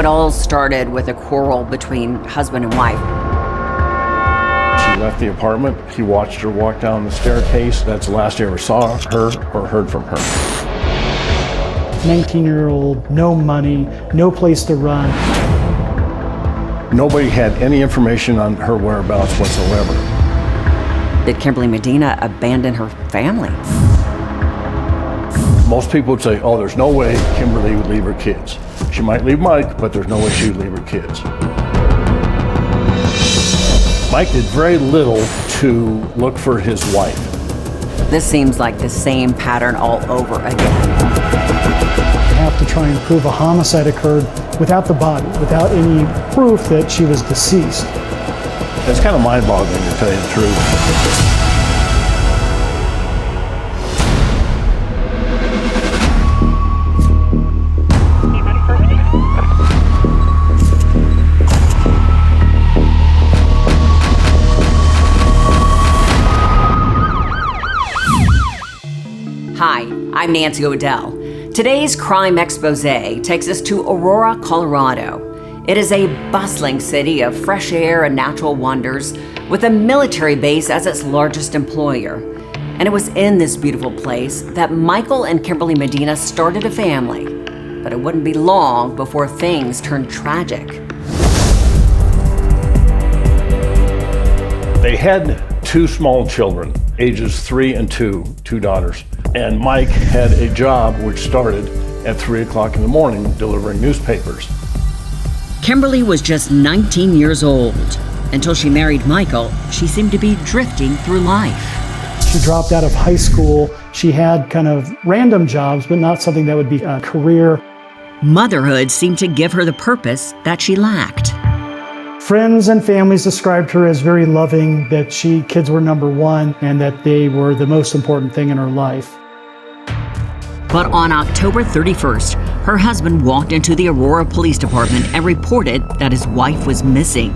it all started with a quarrel between husband and wife. She left the apartment. He watched her walk down the staircase. That's the last he ever saw her or heard from her. 19-year-old, no money, no place to run. Nobody had any information on her whereabouts whatsoever. Did Kimberly Medina abandon her family? Most people would say, oh, there's no way Kimberly would leave her kids. She might leave Mike, but there's no way she would leave her kids. Mike did very little to look for his wife. This seems like the same pattern all over again. You have to try and prove a homicide occurred without the body, without any proof that she was deceased. It's kind of mind-boggling, to tell you the truth. Hi, I'm Nancy O'Dell. Today's crime expose takes us to Aurora, Colorado. It is a bustling city of fresh air and natural wonders with a military base as its largest employer. And it was in this beautiful place that Michael and Kimberly Medina started a family. But it wouldn't be long before things turned tragic. They had two small children, ages 3 and 2 daughters. And Mike had a job which started at 3 o'clock in the morning delivering newspapers. Kimberly was just 19 years old. Until she married Michael, she seemed to be drifting through life. She dropped out of high school. She had kind of random jobs, but not something that would be a career. Motherhood seemed to give her the purpose that she lacked. Friends and families described her as very loving, that kids were number one, and that they were the most important thing in her life. But on October 31st, her husband walked into the Aurora Police Department and reported that his wife was missing.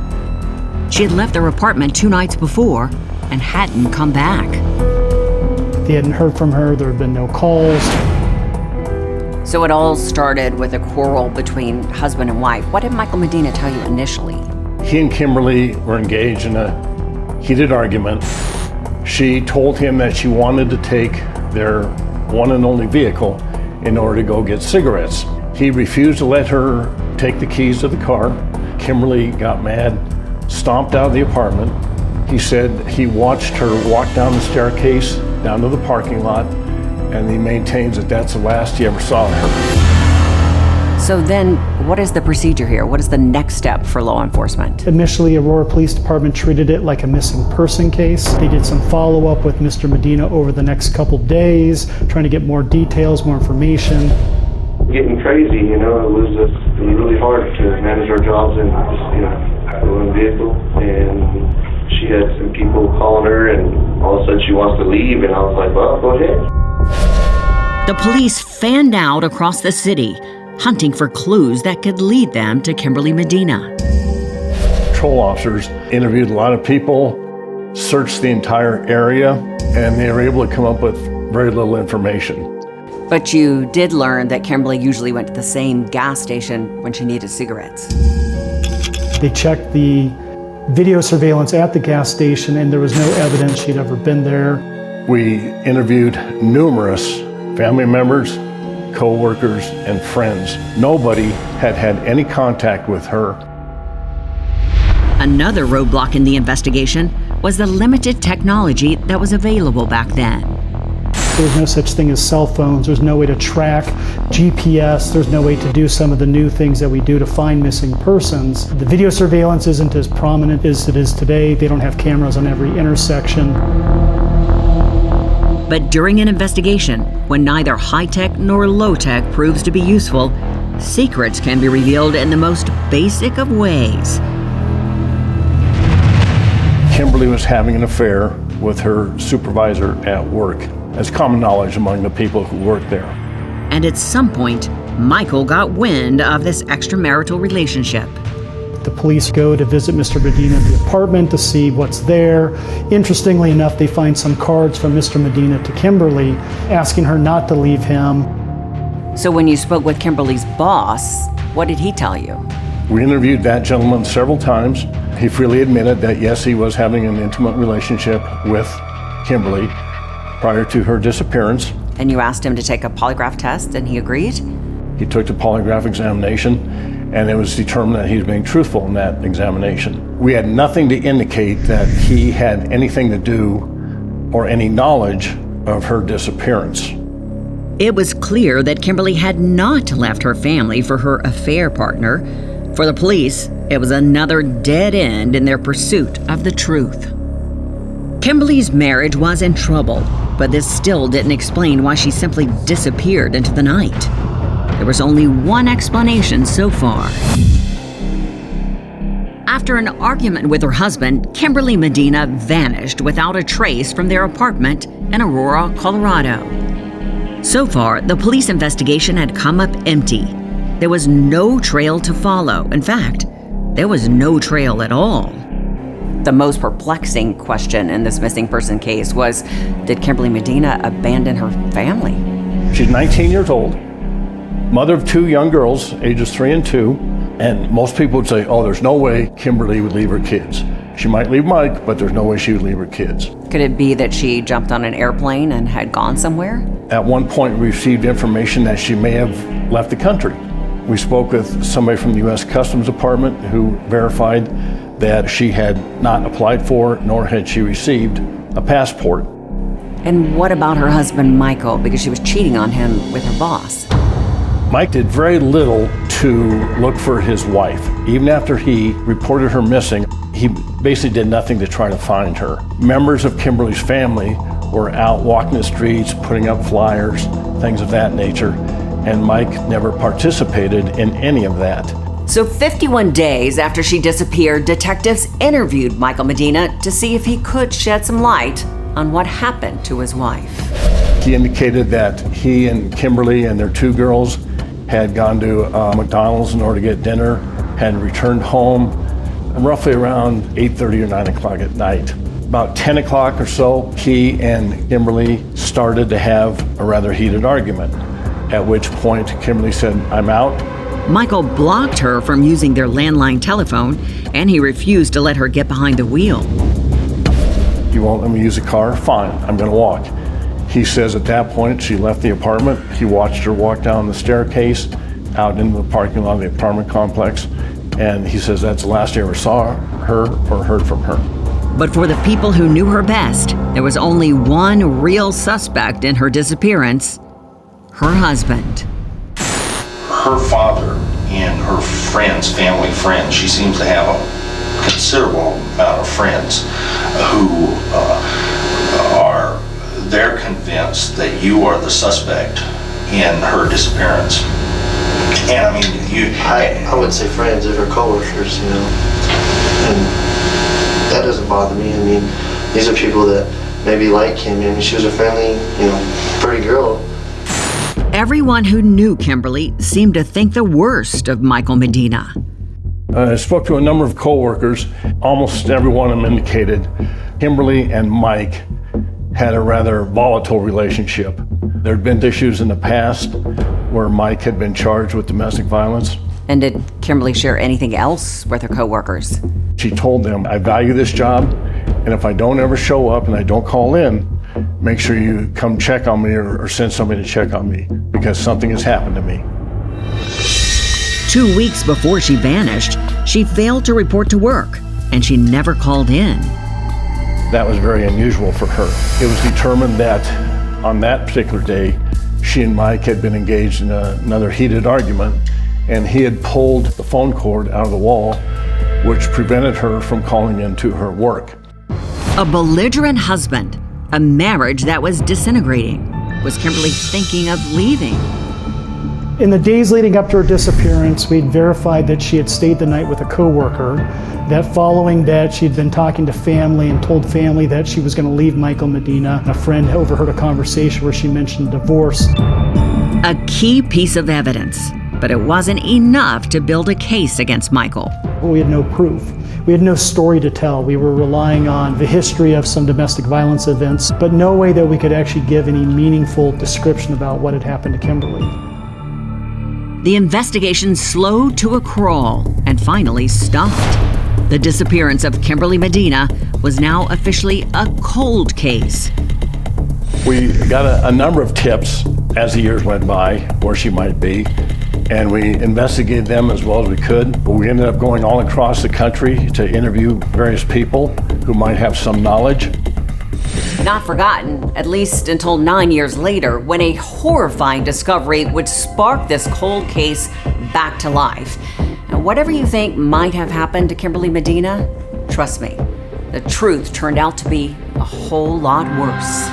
She had left their apartment 2 nights before and hadn't come back. They hadn't heard from her, there had been no calls. So it all started with a quarrel between husband and wife. What did Michael Medina tell you initially? He and Kimberly were engaged in a heated argument. She told him that she wanted to take their one and only vehicle in order to go get cigarettes. He refused to let her take the keys to the car. Kimberly got mad, stomped out of the apartment. He said he watched her walk down the staircase, down to the parking lot, and he maintains that that's the last he ever saw of her. So then, what is the procedure here? What is the next step for law enforcement? Initially, Aurora Police Department treated it like a missing person case. They did some follow-up with Mr. Medina over the next couple days, trying to get more details, more information. Getting crazy, it was just really hard to manage our jobs and just, the one vehicle. And she had some people calling her, and all of a sudden she wants to leave, and I was like, well, go ahead. The police fanned out across the city, hunting for clues that could lead them to Kimberly Medina. Patrol officers interviewed a lot of people, searched the entire area, and they were able to come up with very little information. But you did learn that Kimberly usually went to the same gas station when she needed cigarettes. They checked the video surveillance at the gas station, and there was no evidence she'd ever been there. We interviewed numerous family members, co-workers, and friends. Nobody had had any contact with her. Another roadblock in the investigation was the limited technology that was available back then. There was no such thing as cell phones. There's no way to track GPS. There's no way to do some of the new things that we do to find missing persons. The video surveillance isn't as prominent as it is today. They don't have cameras on every intersection. But during an investigation, when neither high-tech nor low-tech proves to be useful, secrets can be revealed in the most basic of ways. Kimberly was having an affair with her supervisor at work. That's common knowledge among the people who work there. And at some point, Michael got wind of this extramarital relationship. The police go to visit Mr. Medina at the apartment to see what's there. Interestingly enough, they find some cards from Mr. Medina to Kimberly, asking her not to leave him. So when you spoke with Kimberly's boss, What did he tell you? We interviewed that gentleman several times. He freely admitted that yes, he was having an intimate relationship with Kimberly prior to her disappearance. And you asked him to take a polygraph test and he agreed? He took the polygraph examination and it was determined that he was being truthful in that examination. We had nothing to indicate that he had anything to do or any knowledge of her disappearance. It was clear that Kimberly had not left her family for her affair partner. For the police, it was another dead end in their pursuit of the truth. Kimberly's marriage was in trouble, but this still didn't explain why she simply disappeared into the night. There was only one explanation so far. After an argument with her husband, Kimberly Medina vanished without a trace from their apartment in Aurora, Colorado. So far, the police investigation had come up empty. There was no trail to follow. In fact, there was no trail at all. The most perplexing question in this missing person case was, did Kimberly Medina abandon her family? She's 19 years old, mother of two young girls, ages 3 and 2, and most people would say, oh, there's no way Kimberly would leave her kids. She might leave Mike, but there's no way she would leave her kids. Could it be that she jumped on an airplane and had gone somewhere? At one point, we received information that she may have left the country. We spoke with somebody from the U.S. Customs Department who verified that she had not applied for, nor had she received a passport. And what about her husband, Michael, because she was cheating on him with her boss? Mike did very little to look for his wife. Even after he reported her missing, he basically did nothing to try to find her. Members of Kimberly's family were out walking the streets, putting up flyers, things of that nature, and Mike never participated in any of that. So 51 days after she disappeared, detectives interviewed Michael Medina to see if he could shed some light on what happened to his wife. He indicated that he and Kimberly and their 2 girls had gone to McDonald's in order to get dinner, had returned home roughly around 8:30 or 9 o'clock at night. About 10 o'clock or so, he and Kimberly started to have a rather heated argument, at which point Kimberly said, I'm out. Michael blocked her from using their landline telephone, and he refused to let her get behind the wheel. You won't let me use a car? Fine, I'm gonna walk. He says at that point she left the apartment. He watched her walk down the staircase out into the parking lot of the apartment complex, and he says that's the last he ever saw her or heard from her. But for the people who knew her best, there was only one real suspect in her disappearance: her husband. Her father and her friends, family friends, she seems to have a considerable amount of friends who they're convinced that you are the suspect in her disappearance. And I mean, I would say friends, they're her coworkers, you know, and that doesn't bother me. I mean, these are people that maybe like him. I mean, she was a friendly, you know, pretty girl. Everyone who knew Kimberly seemed to think the worst of Michael Medina. I spoke to a number of coworkers. Almost every one of them indicated Kimberly and Mike had a rather volatile relationship. There had been issues in the past where Mike had been charged with domestic violence. And did Kimberly share anything else with her coworkers? She told them, I value this job, and if I don't ever show up and I don't call in, make sure you come check on me or send somebody to check on me because something has happened to me. 2 weeks before she vanished, she failed to report to work, and she never called in. That was very unusual for her. It was determined that on that particular day, she and Mike had been engaged in another heated argument, and he had pulled the phone cord out of the wall, which prevented her from calling into her work. A belligerent husband, a marriage that was disintegrating. Was Kimberly thinking of leaving? In the days leading up to her disappearance, we'd verified that she had stayed the night with a coworker, that following that she'd been talking to family and told family that she was going to leave Michael Medina. A friend overheard a conversation where she mentioned divorce. A key piece of evidence, but it wasn't enough to build a case against Michael. We had no proof. We had no story to tell. We were relying on the history of some domestic violence events, but no way that we could actually give any meaningful description about what had happened to Kimberly. The investigation slowed to a crawl and finally stopped. The disappearance of Kimberly Medina was now officially a cold case. We got a number of tips as the years went by where she might be, and we investigated them as well as we could. But we ended up going all across the country to interview various people who might have some knowledge. Not forgotten, at least until 9 years later, when a horrifying discovery would spark this cold case back to life. And whatever you think might have happened to Kimberly Medina, trust me, the truth turned out to be a whole lot worse.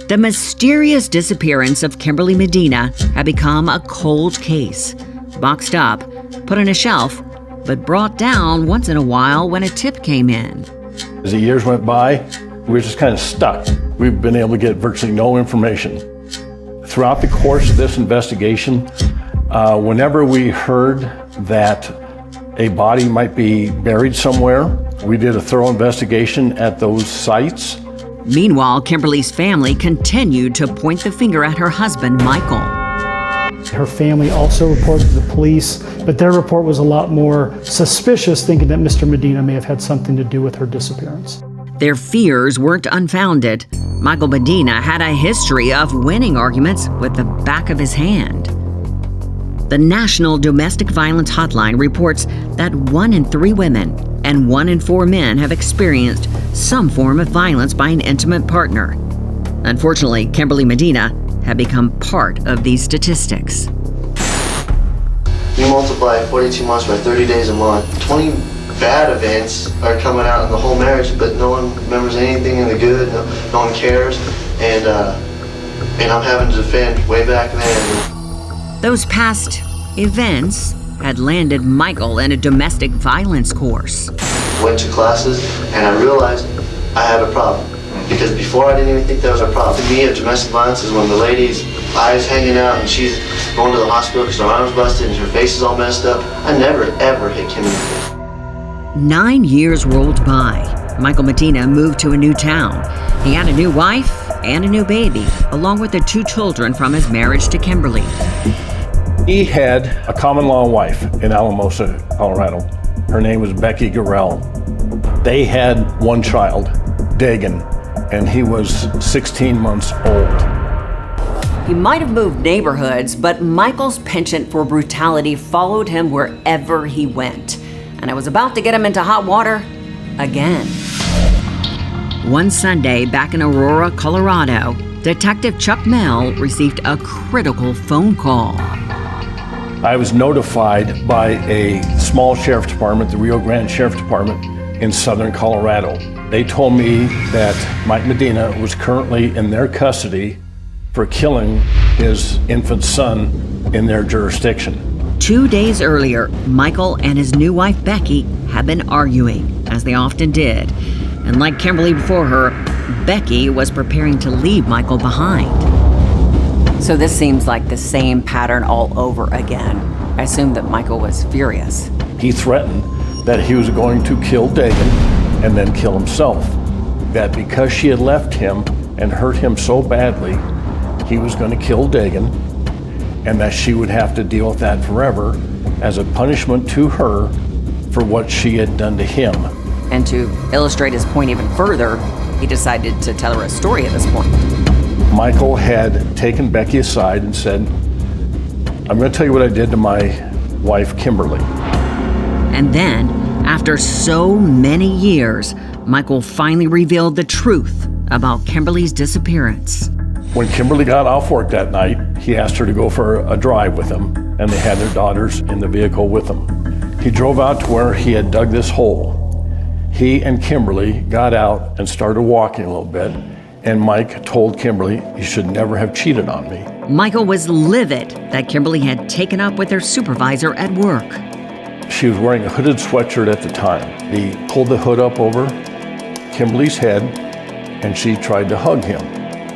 The mysterious disappearance of Kimberly Medina had become a cold case, boxed up, put on a shelf, but brought down once in a while when a tip came in. As the years went by, we were just kind of stuck. We've been able to get virtually no information. Throughout the course of this investigation, whenever we heard that a body might be buried somewhere, we did a thorough investigation at those sites. Meanwhile, Kimberly's family continued to point the finger at her husband, Michael. Her family also reported to the police, but their report was a lot more suspicious, thinking that Mr. Medina may have had something to do with her disappearance. Their fears weren't unfounded. Michael Medina had a history of winning arguments with the back of his hand. The National Domestic Violence Hotline reports that 1 in 3 women and 1 in 4 men have experienced some form of violence by an intimate partner. Unfortunately, Kimberly Medina had become part of these statistics. You multiply 42 months by 30 days a month. 20 bad events are coming out in the whole marriage, but no one remembers anything in the good. No one cares, and I'm having to defend way back then. Those past events had landed Michael in a domestic violence course. Went to classes, and I realized I had a problem. Because before I didn't even think that was a problem. To me, a domestic violence is when the lady's eyes hanging out and she's going to the hospital because her arm's busted and her face is all messed up. I never, ever hit Kimberly. 9 years rolled by. Michael Medina moved to a new town. He had a new wife and a new baby, along with the 2 children from his marriage to Kimberly. He had a common law wife in Alamosa, Colorado. Her name was Becky Garrell. They had 1 child, Dagan, and he was 16 months old. He might have moved neighborhoods, but Michael's penchant for brutality followed him wherever he went. And I was about to get him into hot water again. One Sunday back in Aurora, Colorado, Detective Chuck Mell received a critical phone call. I was notified by a small sheriff's department, the Rio Grande Sheriff's Department in southern Colorado. They told me that Mike Medina was currently in their custody for killing his infant son in their jurisdiction. 2 days earlier, Michael and his new wife Becky had been arguing, as they often did. And like Kimberly before her, Becky was preparing to leave Michael behind. So this seems like the same pattern all over again. I assume that Michael was furious. He threatened that he was going to kill Dagan and then kill himself. That because she had left him and hurt him so badly, he was going to kill Dagan, and that she would have to deal with that forever as a punishment to her for what she had done to him. And to illustrate his point even further, he decided to tell her a story at this point. Michael had taken Becky aside and said, "I'm going to tell you what I did to my wife, Kimberly." And then, after so many years, Michael finally revealed the truth about Kimberly's disappearance. When Kimberly got off work that night, he asked her to go for a drive with him, and they had their daughters in the vehicle with them. He drove out to where he had dug this hole. He and Kimberly got out and started walking a little bit, and Mike told Kimberly, "You should never have cheated on me." Michael was livid that Kimberly had taken up with her supervisor at work. She was wearing a hooded sweatshirt at the time. He pulled the hood up over Kimberly's head, and she tried to hug him.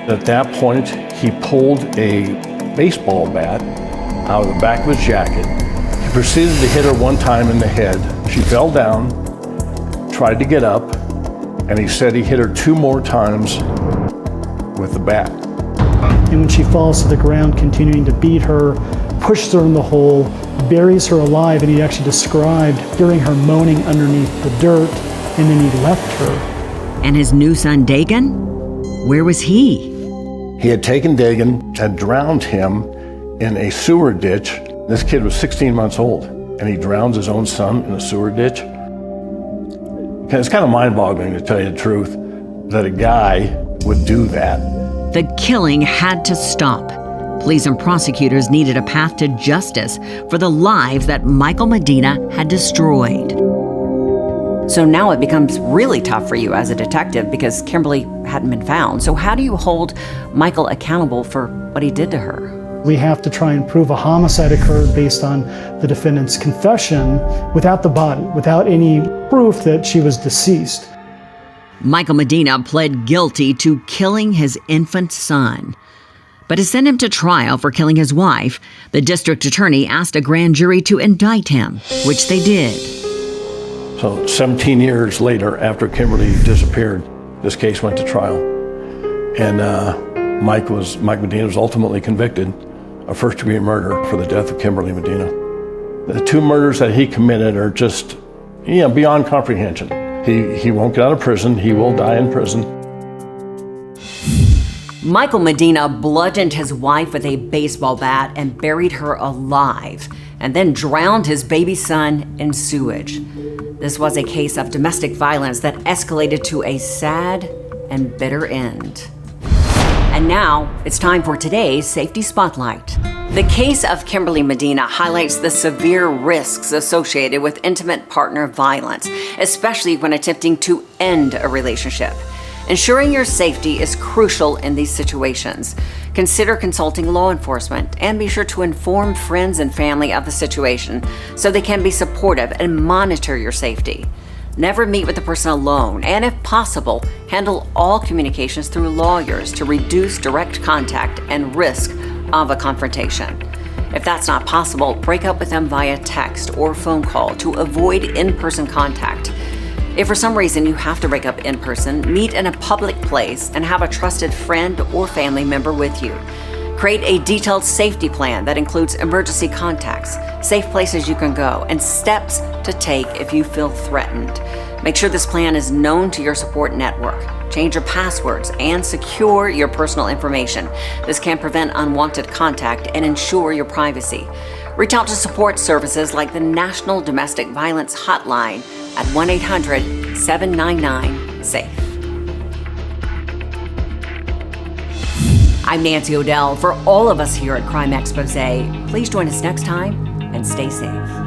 At that point, he pulled a baseball bat out of the back of his jacket. He proceeded to hit her 1 time in the head. She fell down, tried to get up, and he said he hit her 2 more times with the bat. and when she falls to the ground, continuing to beat her, pushes her in the hole, buries her alive, and he actually described hearing her moaning underneath the dirt, and then he left her. And his new son, Dagan? Where was he? He had taken Dagan, had drowned him in a sewer ditch. This kid was 16 months old, and he drowns his own son in a sewer ditch. It's kind of mind-boggling, to tell you the truth, that a guy would do that. The killing had to stop. Police and prosecutors needed a path to justice for the lives that Michael Medina had destroyed. So now it becomes really tough for you as a detective because Kimberly hadn't been found. So how do you hold Michael accountable for what he did to her? We have to try and prove a homicide occurred based on the defendant's confession without the body, without any proof that she was deceased. Michael Medina pled guilty to killing his infant son. But to send him to trial for killing his wife, the district attorney asked a grand jury to indict him, which they did. So 17 years later, after Kimberly disappeared, this case went to trial. And Mike Medina was ultimately convicted of first-degree murder for the death of Kimberly Medina. The two murders that he committed are just, beyond comprehension. He won't get out of prison. He will die in prison. Michael Medina bludgeoned his wife with a baseball bat and buried her alive, and then drowned his baby son in sewage. This was a case of domestic violence that escalated to a sad and bitter end. And now, it's time for today's Safety Spotlight. The case of Kimberly Medina highlights the severe risks associated with intimate partner violence, especially when attempting to end a relationship. Ensuring your safety is crucial in these situations. Consider consulting law enforcement and be sure to inform friends and family of the situation so they can be supportive and monitor your safety. Never meet with the person alone, and if possible, handle all communications through lawyers to reduce direct contact and risk of a confrontation. If that's not possible, break up with them via text or phone call to avoid in-person contact. If for some reason you have to break up in person, meet in a public place and have a trusted friend or family member with you. Create a detailed safety plan that includes emergency contacts, safe places you can go, and steps to take if you feel threatened. Make sure this plan is known to your support network. Change your passwords and secure your personal information. This can prevent unwanted contact and ensure your privacy. Reach out to support services like the National Domestic Violence Hotline at 1-800-799-SAFE. I'm Nancy O'Dell. For all of us here at Crime Exposé, please join us next time and stay safe.